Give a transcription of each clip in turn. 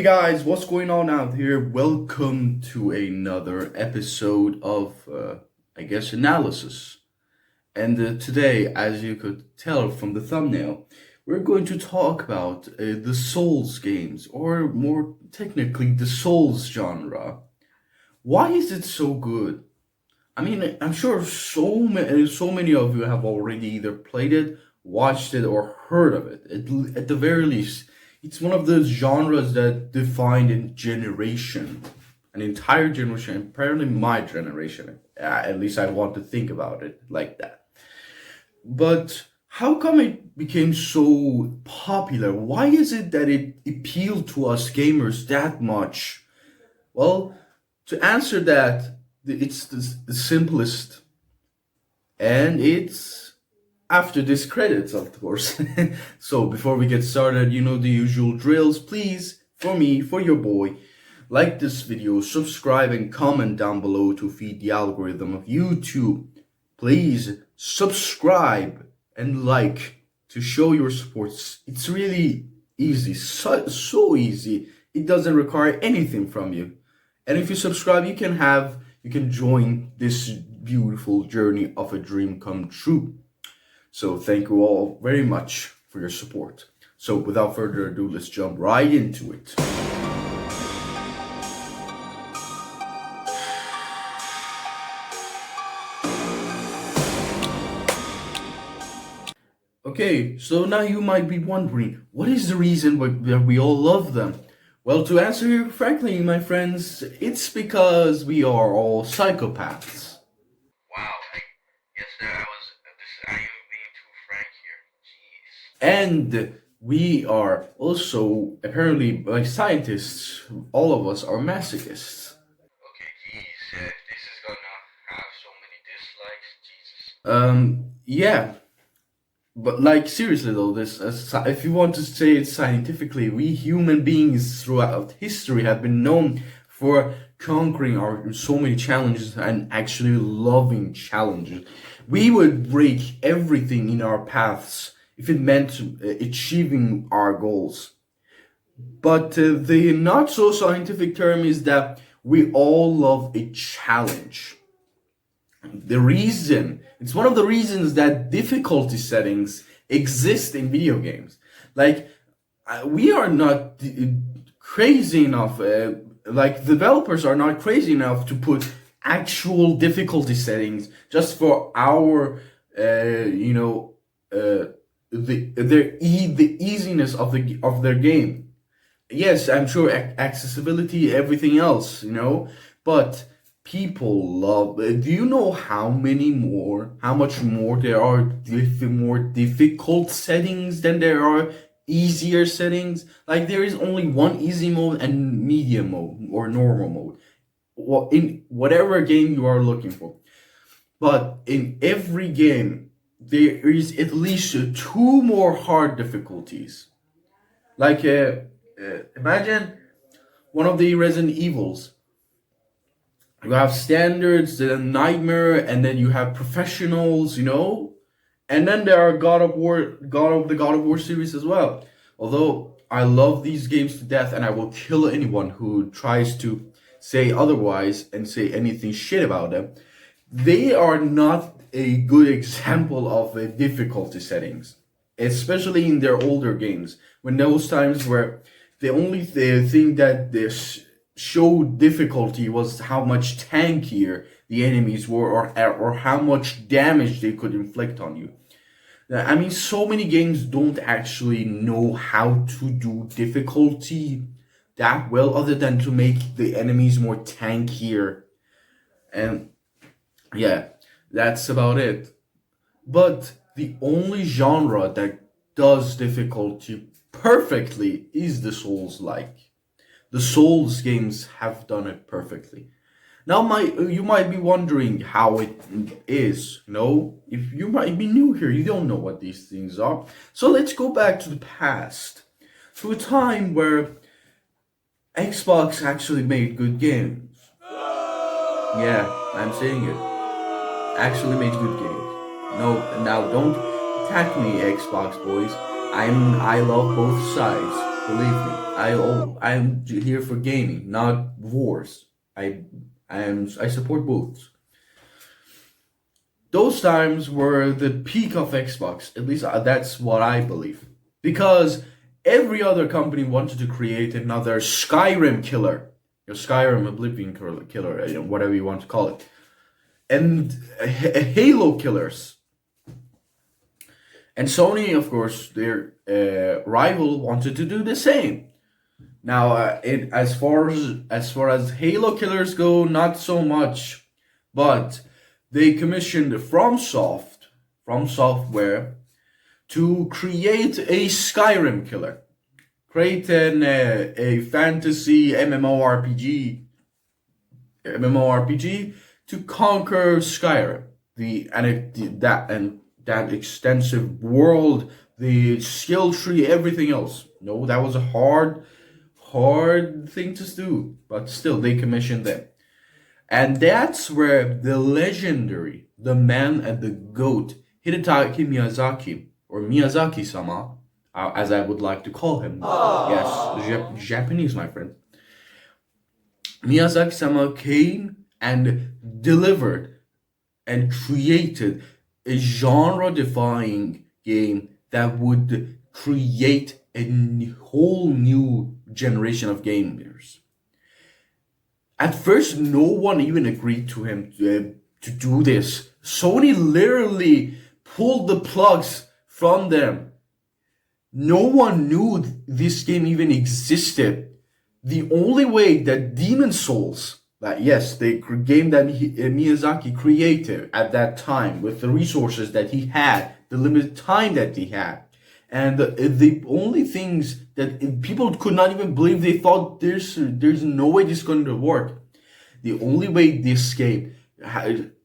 guys, what's going on out here? Welcome to another episode of, I guess, analysis. And today, as you could tell from the thumbnail, we're going to talk about the Souls games, or more technically, the Souls genre. Why is it so good? I mean, I'm sure so many of you have already either played it, watched it, or heard of it. At the very least, it's one of those genres that defined a generation, an entire generation, apparently my generation. At least I want to think about it like that. But how come it became so popular? Why is it that it appealed to us gamers that much? Well, to answer that, it's the simplest, and it's after this credits, of course. So before we get started, you know the usual drills. Please, for me, for your boy, like this video, subscribe, and comment down below to feed the algorithm of YouTube. Please subscribe and like to show your support. It's really easy, so easy. It doesn't require anything from you. And if you subscribe, you can join this beautiful journey of a dream come true. So thank you all very much for your support. So without further ado, let's jump right into it. Okay, so now you might be wondering, what is the reason that we all love them? Well, to answer you frankly, my friends, it's because we are all psychopaths. Wow, I guess I am being too frank here. Jeez. And we are also, apparently, like scientists, all of us are masochists. Okay, jeez, if this is gonna have so many dislikes, Jesus. Yeah. But like seriously though, if you want to say it scientifically, we human beings throughout history have been known for conquering so many challenges and actually loving challenges. We would break everything in our paths if it meant achieving our goals. But the not so scientific term is that we all love a challenge. It's one of the reasons that difficulty settings exist in video games. Like, we are not crazy enough, like developers are not crazy enough to put actual difficulty settings just for our, the easiness of their game. Yes, I'm sure accessibility, everything else, but people love. Do you know how much more there are more difficult settings than there are easier settings? Like there is only one easy mode and medium mode or normal mode. Well, in whatever game you are looking for, but in every game there is at least two more hard difficulties. Like imagine one of the Resident Evils. You have standards, the nightmare, and then you have professionals, and then there are God of War series as well. Although I love these games to death, and I will kill anyone who tries to say otherwise and say anything shit about them. They are not a good example of difficulty settings, especially in their older games. When those times where the only thing that this showed difficulty was how much tankier the enemies were, or how much damage they could inflict on you. I mean, so many games don't actually know how to do difficulty that well, other than to make the enemies more tankier. And yeah, that's about it. But the only genre that does difficulty perfectly is the Souls-like. The Souls games have done it perfectly. Now, you might be wondering how it is. If you might be new here, you don't know what these things are. So let's go back to the past, to a time where Xbox actually made good games. Yeah, I'm saying it. Actually made good games. No, now don't attack me, Xbox boys. I love both sides. Believe me, I'm here for gaming, not wars. I support both. Those times were the peak of Xbox. At least that's what I believe. Because every other company wanted to create another Skyrim killer, Skyrim Oblivion killer, whatever you want to call it, and Halo killers. And Sony, of course, their rival, wanted to do the same. Now, as far as Halo killers go, not so much, but they commissioned From Software to create a Skyrim killer, create a fantasy MMORPG to conquer Skyrim, that extensive world, the skill tree, everything else. No, that was a hard thing to do, but still they commissioned them. And that's where the legendary, the man and the goat, Hidetaki Miyazaki, or Miyazaki-sama, as I would like to call him. Yes, Japanese, my friend. Miyazaki-sama came and delivered and created a genre-defying game that would create a whole new generation of gamers. At first, no one even agreed to him to do this. Sony literally pulled the plugs from them. No one knew this game even existed. The only way that Demon Souls, that yes, the game that Miyazaki created at that time with the resources that he had, the limited time that he had, and the only things that people could not even believe, they thought there's no way this is going to work. The only way this game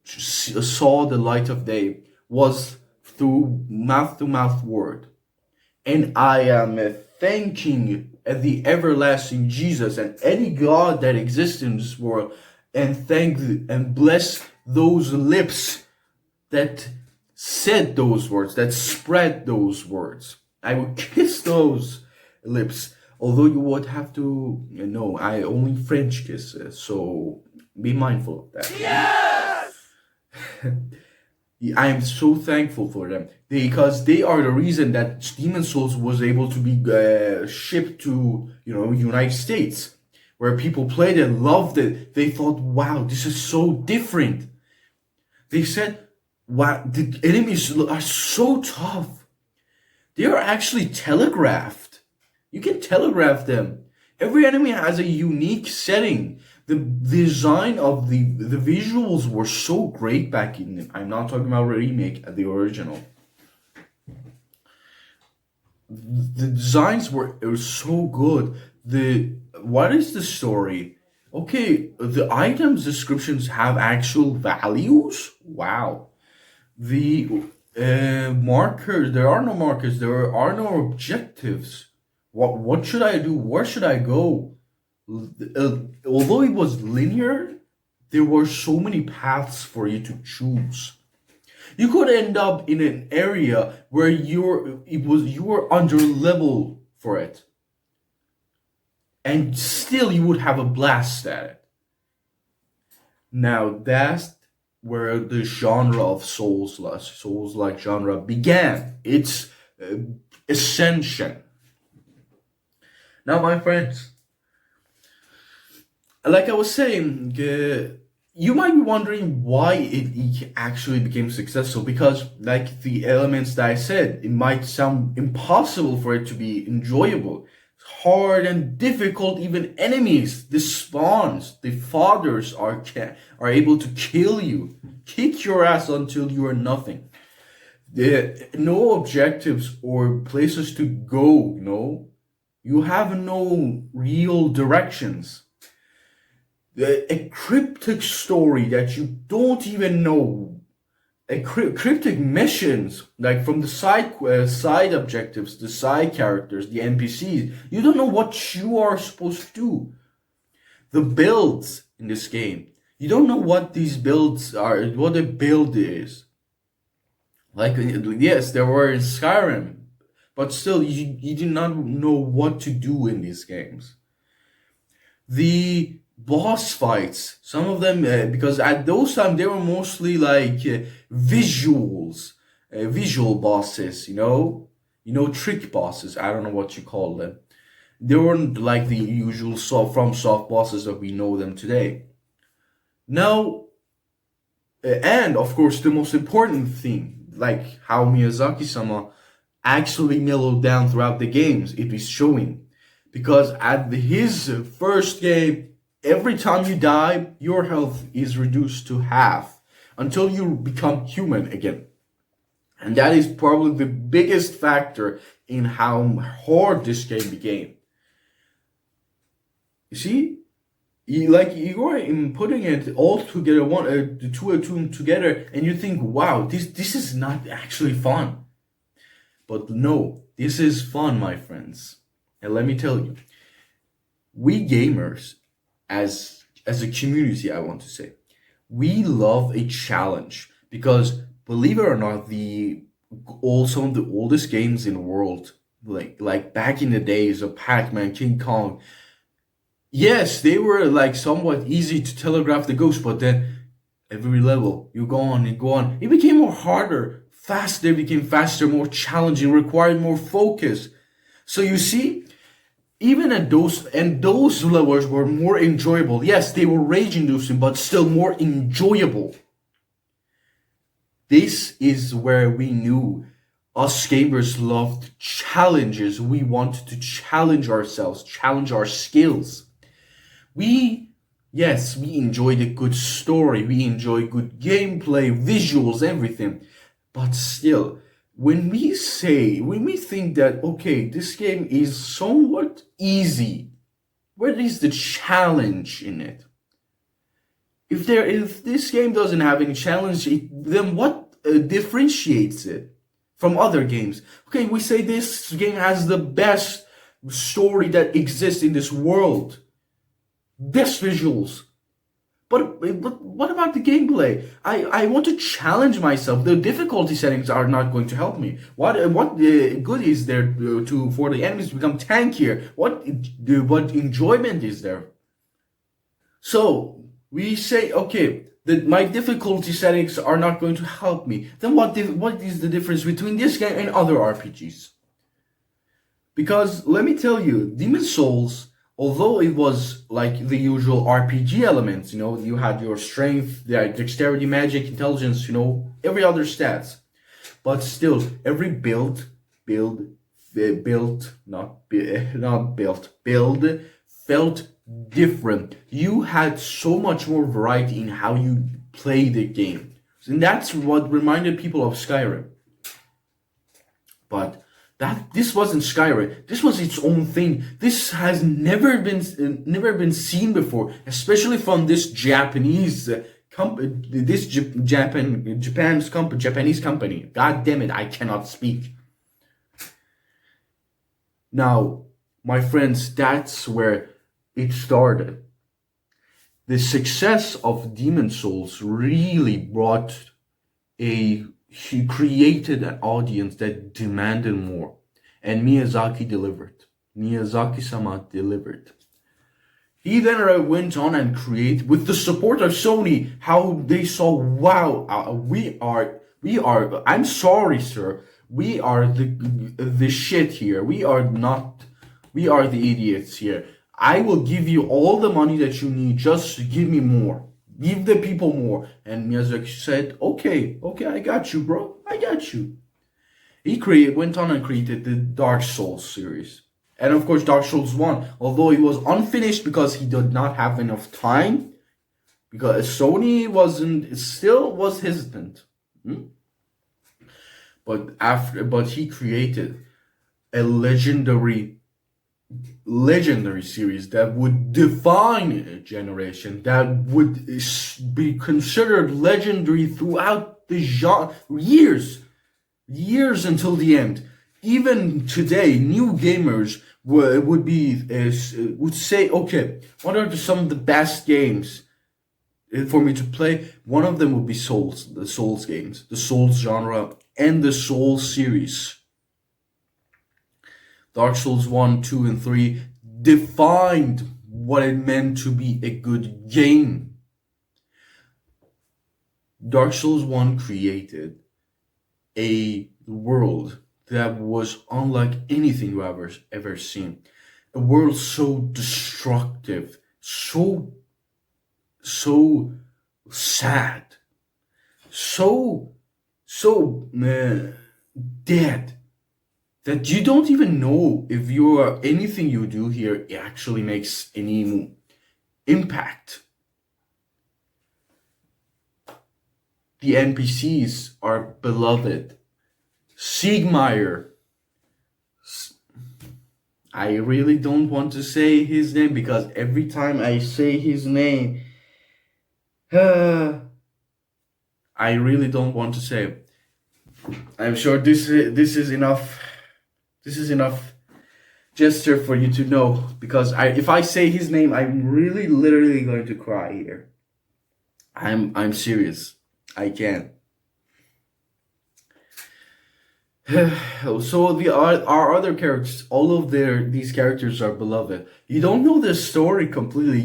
saw the light of day was through mouth-to-mouth word. And I am thanking the everlasting Jesus and any God that exists in this world, and thank and bless those lips that said those words, that spread those words. I would kiss those lips, although you would have to know I only French kiss, so be mindful of that. Yes! I am so thankful for them because they are the reason that Demon Souls was able to be shipped to United States, where people played it, loved it. They thought, wow, this is so different. They said, wow, the enemies are so tough. They are actually telegraphed. You can telegraph them. Every enemy has a unique setting. The design of the visuals were so great back in. I'm not talking about remake, the original. The designs were so good. What is the story? Okay, the items descriptions have actual values. Wow. The markers, there are no markers. There are no objectives. What should I do? Where should I go? Although it was linear, there were so many paths for you to choose. You could end up in an area where you were under level for it, and still you would have a blast at it. Now that's where the genre of Souls-like genre began. Its ascension. Now, my friends, like I was saying, you might be wondering why it actually became successful, because like the elements that I said, it might sound impossible for it to be enjoyable. It's hard and difficult. Even enemies, the spawns, the fathers are able to kill you, kick your ass until you are nothing. No objectives or places to go. No, you have no real directions. A cryptic story that you don't even know, cryptic missions, like from the side objectives, the side characters, the NPCs. You don't know what you are supposed to do. The builds in this game, you don't know what these builds are, what a build is. Like, yes, there were in Skyrim, but still, you did not know what to do in these games. The boss fights, some of them, because at those time they were mostly like visuals, visual bosses, trick bosses. I don't know what you call them. They weren't like the usual soft bosses that we know them today. Now, and of course, the most important thing, like how Miyazaki-sama actually mellowed down throughout the games, it is showing. Because at his first game, every time you die, your health is reduced to half until you become human again. And that is probably the biggest factor in how hard this game became. You see, you are in putting it all together, the two of them together, and you think, wow, this is not actually fun. But no, this is fun, my friends. And let me tell you, we gamers, as a community, I want to say, we love a challenge because, believe it or not, some of the oldest games in the world, like back in the days of Pac-Man, King Kong, yes, they were like somewhat easy to telegraph the ghost, but then every level you go on and go on, it became more harder, faster, became faster, more challenging, required more focus. So you see, even at those levels were more enjoyable. Yes, they were rage-inducing, but still more enjoyable. This is where we knew us gamers loved challenges. We wanted to challenge ourselves, challenge our skills. Yes, we enjoyed a good story, we enjoy good gameplay, visuals, everything. But still, when we think that, okay, this game is somewhat easy, where is the challenge in it? If this game doesn't have any challenge, then what differentiates it from other games? Okay, we say this game has the best story that exists in this world. Best visuals. But what about the gameplay? I want to challenge myself. The difficulty settings are not going to help me. What good is there for the enemies to become tankier? What enjoyment is there? So we say, okay, that my difficulty settings are not going to help me. Then what is the difference between this game and other RPGs? Because let me tell you, Demon's Souls, although it was like the usual RPG elements, you had your strength, dexterity, magic, intelligence, every other stats. But still, every build felt different. You had so much more variety in how you play the game. And that's what reminded people of Skyrim. But this wasn't Skyrim. This was its own thing. This has never been seen before, especially from this Japanese company. This Japanese company. God damn it, I cannot speak. Now, my friends, that's where it started. The success of Demon's Souls really he created an audience that demanded more. And Miyazaki delivered. Miyazaki-sama delivered. He then went on and created, with the support of Sony, how they saw, wow, we are, I'm sorry, sir, we are the shit here. We are the idiots here. I will give you all the money that you need, just give me more. Give the people more. And Miyazaki said, okay, I got you, bro. I got you. He went on and created the Dark Souls series. And of course, Dark Souls 1, although it was unfinished because he did not have enough time, because Sony still was hesitant. But he created a legendary series that would define a generation, that would be considered legendary throughout the years until the end. Even today, new gamers would say, okay, what are some of the best games for me to play? One of them would be the Souls games, the Souls genre, and the Souls series. Dark Souls 1, 2, and 3 defined what it meant to be a good game. Dark Souls 1 created a world that was unlike anything you ever seen. A world so destructive, so sad, so dead, that you don't even know if anything you do here actually makes any impact. The NPCs are beloved. Siegmeyer. I really don't want to say his name because every time I say his name, I really don't want to say it. I'm sure this is enough. This is enough gesture for you to know, because if I say his name, I'm really literally going to cry here. I'm serious. I can't. So our other characters, all of these characters are beloved. You don't know their story completely.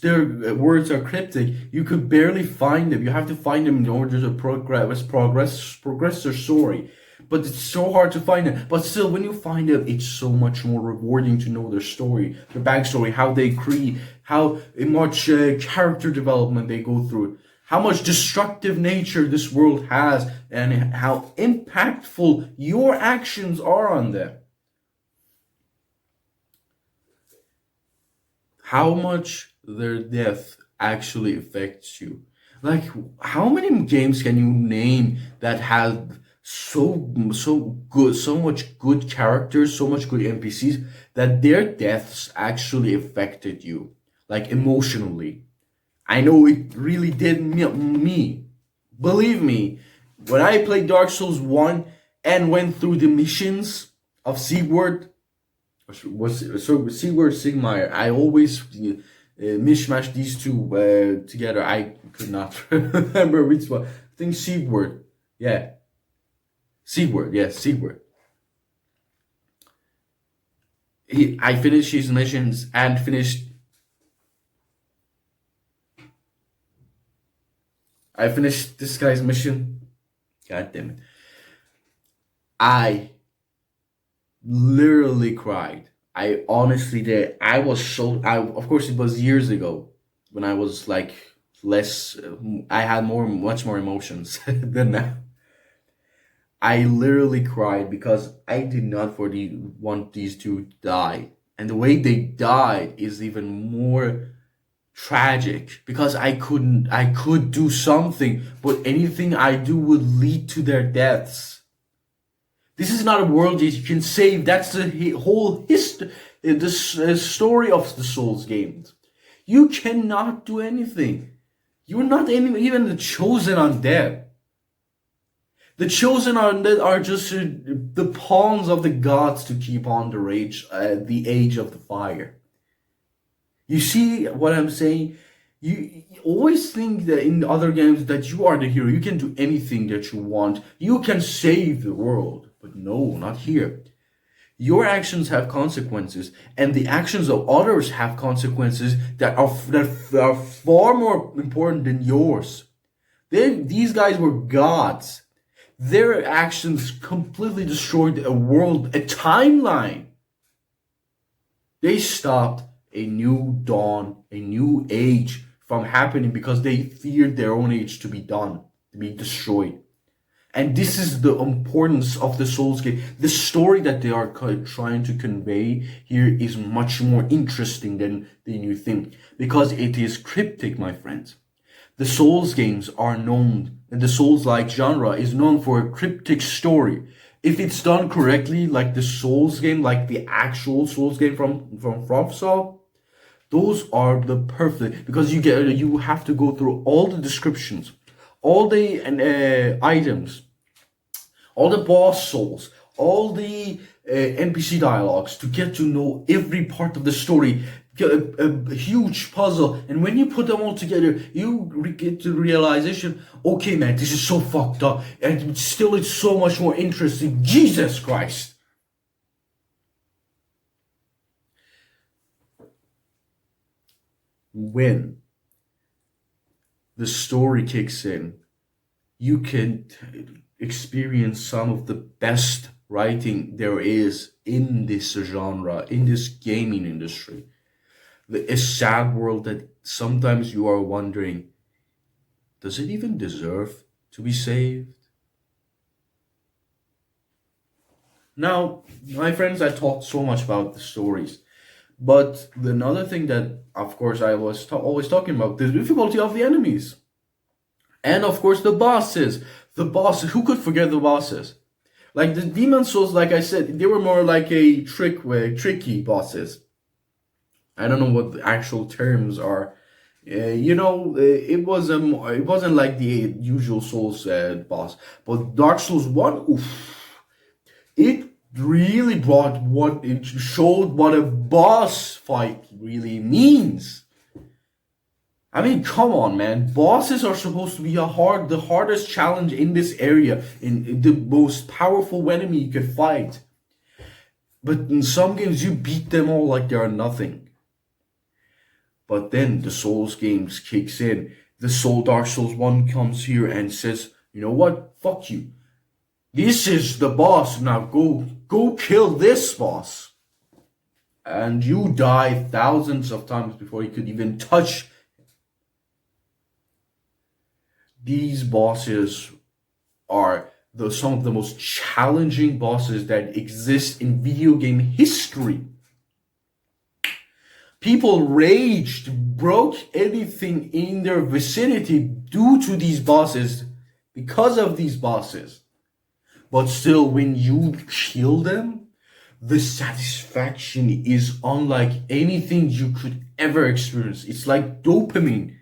Their words are cryptic. You could barely find them. You have to find them in order to progress their story. But it's so hard to find them. But still, when you find them, it's so much more rewarding to know their story, their backstory, how they create, how much character development they go through, how much destructive nature this world has, and how impactful your actions are on them. How much their death actually affects you. Like, how many games can you name that have so much good characters, so much good NPCs, that their deaths actually affected you, like emotionally? I know it really did me. Believe me, when I played Dark Souls 1 and went through the missions of Sigurd, Siegmeyer, I always mishmash these two together. I could not remember which one. I think Sigurd. Yeah. Sigurd. I finished his missions and finished this guy's mission. God damn it. I literally cried. I honestly did. Of course, it was years ago when I was like less, I had much more emotions than now. I literally cried because I did not want these two to die. And the way they died is even more tragic, because I could do something, but anything I do would lead to their deaths. This is not a world that you can save. That's the whole history, the story of the Souls games. You cannot do anything. You're not even the chosen undead. The chosen undead are just the pawns of the gods to keep on the age of the fire. You see what I'm saying? You always think that in other games that you are the hero. You can do anything that you want. You can save the world. But no, not here. Your actions have consequences, and the actions of others have consequences that are far more important than yours. These guys were gods. Their actions completely destroyed a world, a timeline. They stopped a new dawn, a new age from happening because they feared their own age to be done, to be destroyed. And this is the importance of the Souls game. The story that they are trying to convey here is much more interesting than you think, because it is cryptic, my friends. The Souls games are known, and the Souls-like genre is known for a cryptic story. If it's done correctly, like the Souls game, like the actual Souls game from FromSoft, those are the perfect, because you have to go through all the descriptions, all the items, all the boss souls, all the NPC dialogues to get to know every part of the story. A huge puzzle, and when you put them all together, you get to the realization, okay, man, this is so fucked up, and still it's so much more interesting. Jesus Christ. when the story kicks in, you can experience some of the best writing there is in this genre, in this gaming industry. A sad world that sometimes you are wondering, does it even deserve to be saved? Now, my friends, I talked so much about the stories, but another thing that, of course, I was always talking about the difficulty of the enemies, and of course the bosses. The bosses. Who could forget the bosses? Like the Demon Souls, like I said, they were more like a tricky bosses. I don't know what the actual terms are. It wasn't like the usual Souls boss, but Dark Souls One, oof, it really brought what it showed what a boss fight really means. I mean, come on, man. Bosses are supposed to be the hardest challenge in this area, in the most powerful enemy you could fight. But in some games, you beat them all like they are nothing. But then the Souls games kicks in. Dark Souls 1 comes here and says, you know what? Fuck you. This is the boss. Now go kill this boss. And you die thousands of times before you could even touch. These bosses are some of the most challenging bosses that exist in video game history. People raged, broke anything in their vicinity due to these bosses, because of these bosses. But still, when you kill them, the satisfaction is unlike anything you could ever experience. It's like dopamine,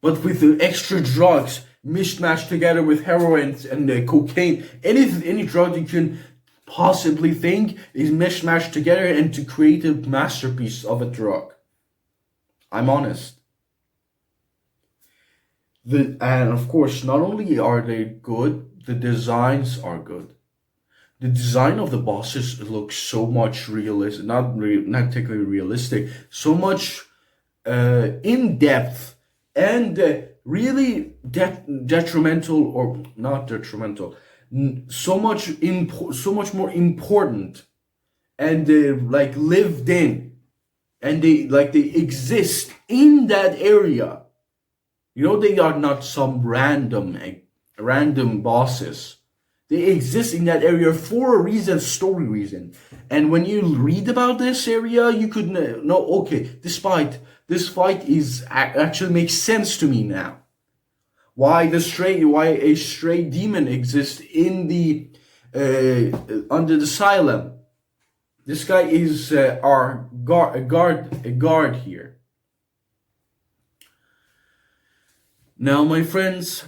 but with the extra drugs mishmashed together with heroin and cocaine. Any drug you can possibly think is mishmashed together and to create a masterpiece of a drug. I'm honest. And of course, not only are they good, the designs are good. The design of the bosses looks so much realistic, not technically realistic, so much in depth and really detrimental, or not detrimental, so much more important, and like lived in, and they exist in that area. You know, they are not some random bosses. They exist in that area for a reason, story reason. And when you read about this area, you could know, okay, despite this fight actually makes sense to me now. Why a stray demon exists in the under the asylum. This guy is our guard here. Now, my friends,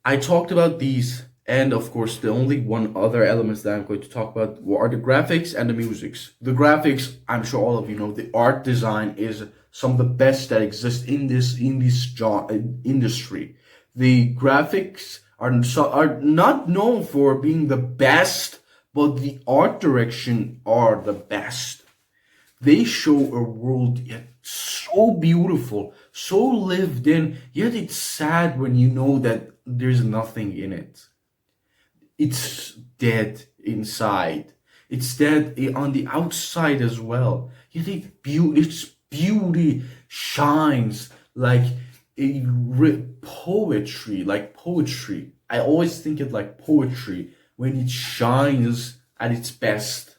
I talked about these. And of course, the only one other elements that I'm going to talk about are the graphics and the musics. The graphics, I'm sure all of you know, the art design is some of the best that exists in this industry. The graphics are not known for being the best, but the art direction are the best. They show a world yet so beautiful, so lived in, yet it's sad when you know that there's nothing in it. It's dead inside. It's dead on the outside as well. Yet its beauty shines like poetry. I always think it like poetry when it shines at its best.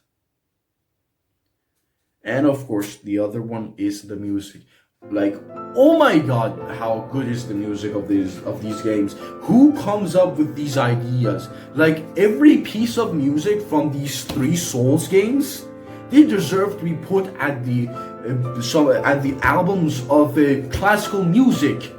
And of course, the other one is the music. Like, oh my god, how good is the music of these games? Who comes up with these ideas? Like, every piece of music from these 3 Souls games, they deserve to be put at the albums of classical music.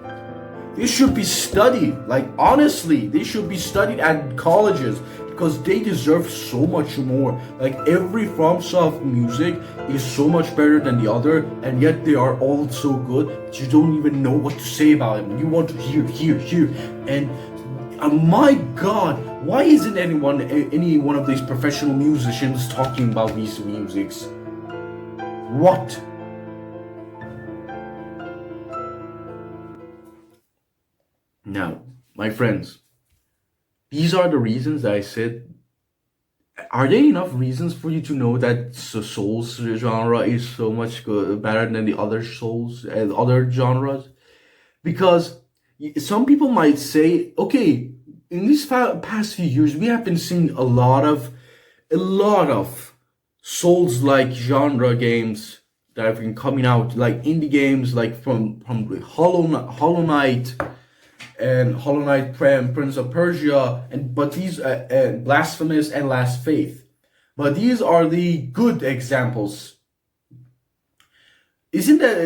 They should be studied. Like, honestly, they should be studied at colleges, because they deserve so much more. Like, every FromSoft music is so much better than the other, and yet they are all so good that you don't even know what to say about them. You want to hear. And my god, why isn't any one of these professional musicians talking about these musics? What? Now, my friends, these are the reasons that I said. Are there enough reasons for you to know that the Souls genre is so much better than the other Souls and other genres? Because some people might say, okay, in these past few years, we have been seeing a lot of Souls-like genre games that have been coming out, like indie games, like from Hollow Knight and Hollow Knight, Prince of Persia, but these Blasphemous and Last Faith. But these are the good examples. Isn't that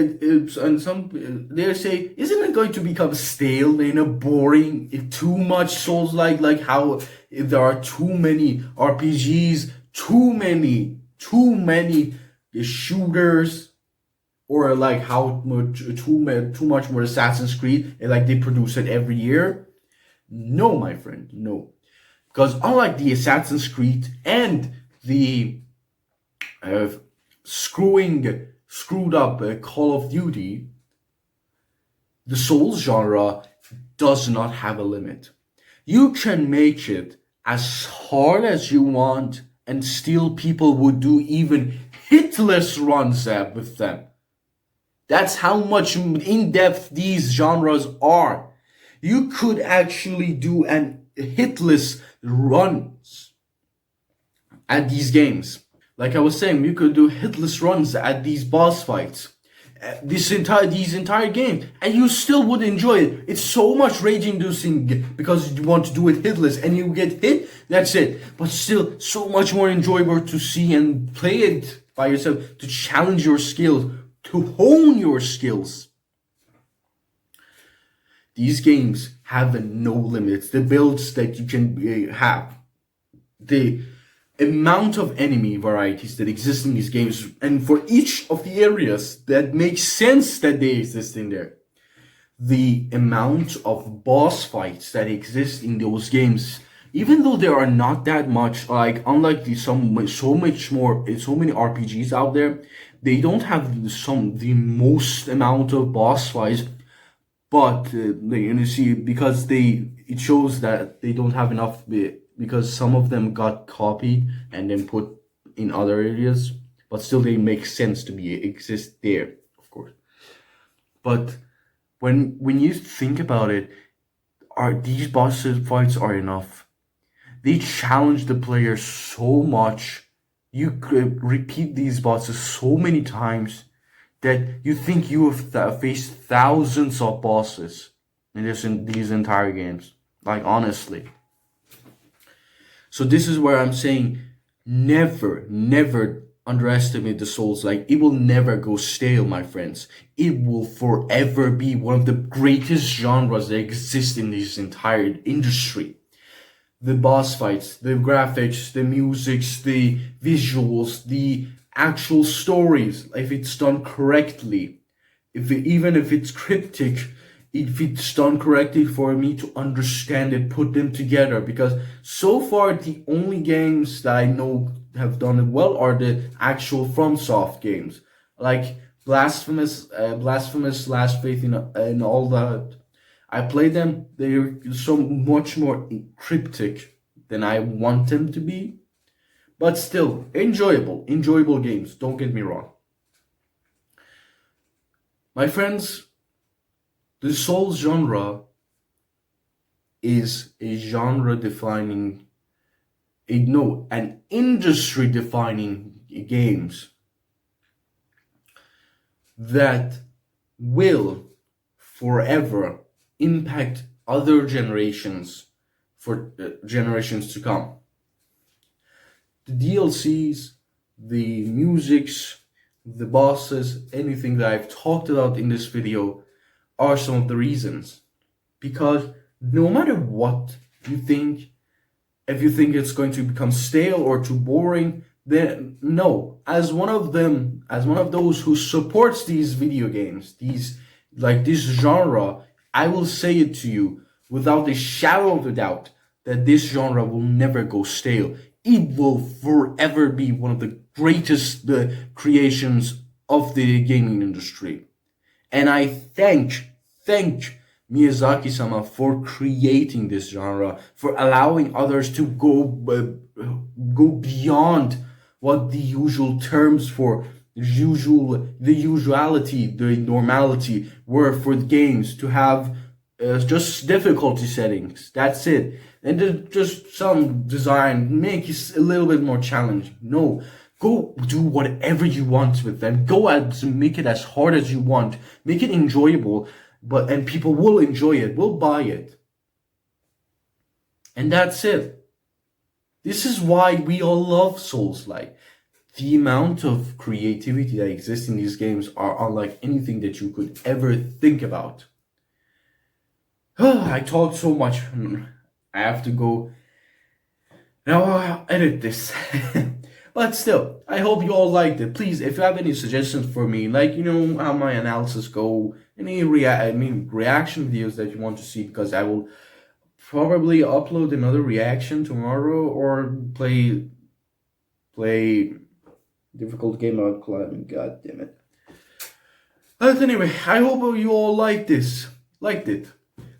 and some they say, isn't it going to become stale, boring, too much Souls like how there are too many RPGs, too many shooters, or like how much too much more Assassin's Creed, and like they produce it every year? No, my friend, no, because unlike the Assassin's Creed and the uh, screwed up Call of Duty, the Souls genre does not have a limit. You can make it as hard as you want, and still people would do even hitless runs with them. That's how much in depth these genres are. You could actually do an hitless runs at these games. Like I was saying, you could do hitless runs at these boss fights, these entire games, and you still would enjoy it. It's so much rage-inducing because you want to do it hitless, and you get hit. That's it. But still, so much more enjoyable to see and play it by yourself, to challenge your skills, to hone your skills. These games have no limits. The builds that you can have, the amount of enemy varieties that exist in these games, and for each of the areas that makes sense that they exist in there, the amount of boss fights that exist in those games, even though there are not that much, like unlike so many RPGs out there, they don't have the most amount of boss fights. But you see, because it shows that they don't have enough, because some of them got copied and then put in other areas, but still they make sense to exist there, of course. But when you think about it, these boss fights are enough. They challenge the player so much. You could repeat these bosses so many times that you think you have faced thousands of bosses in these entire games. Like, honestly. So this is where I'm saying, never underestimate the Souls. Like, it will never go stale, my friends. It will forever be one of the greatest genres that exist in this entire industry. The boss fights, the graphics, the musics, the visuals, the actual stories, if it's done correctly, even if it's cryptic, if it's done correctly for me to understand it, put them together. Because so far the only games that I know have done it well are the actual FromSoft games, like Blasphemous, Last Faith, and all that. I played them; they're so much more cryptic than I want them to be. But still, enjoyable games, don't get me wrong. My friends, the Souls genre is a an industry-defining games that will forever impact other generations for generations to come. The DLCs, the musics, the bosses, anything that I've talked about in this video are some of the reasons. Because no matter what you think, if you think it's going to become stale or too boring, then no. As one of those who supports these video games, this genre, I will say it to you without a shadow of a doubt that this genre will never go stale. It will forever be one of the greatest creations of the gaming industry. And I thank Miyazaki-sama for creating this genre, for allowing others to go beyond what the usual terms for the usuality, the normality were for the games, to have just difficulty settings. That's it. And just some design, make it a little bit more challenging. No, go do whatever you want with them. Go out and make it as hard as you want. Make it enjoyable, and people will enjoy it, will buy it. And that's it. This is why we all love Souls-like. The amount of creativity that exists in these games are unlike anything that you could ever think about. I talked so much. I have to go. Now I'll edit this. But still, I hope you all liked it. Please, if you have any suggestions for me, like, how my analysis go, any reaction videos that you want to see, because I will probably upload another reaction tomorrow, or play difficult game of climbing. God damn it. But anyway, I hope you all liked it.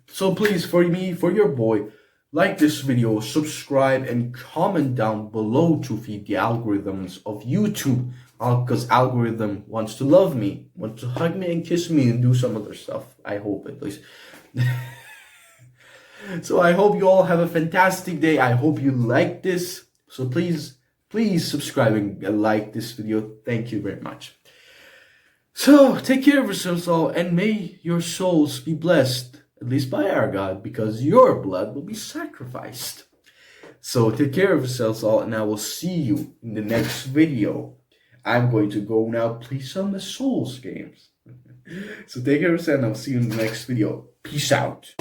So please, for your boy, like this video, subscribe, and comment down below to feed the algorithms of YouTube, because algorithm wants to love me, wants to hug me and kiss me and do some other stuff. I hope, at least. So I hope you all have a fantastic day. I hope you like this. So please subscribe and like this video. Thank you very much. So take care of yourselves all, and may your souls be blessed, at least by our God, because your blood will be sacrificed. So take care of yourselves all, and I will see you in the next video. I'm going to go now play some Souls games. So take care of yourself, and I'll see you in the next video. Peace out.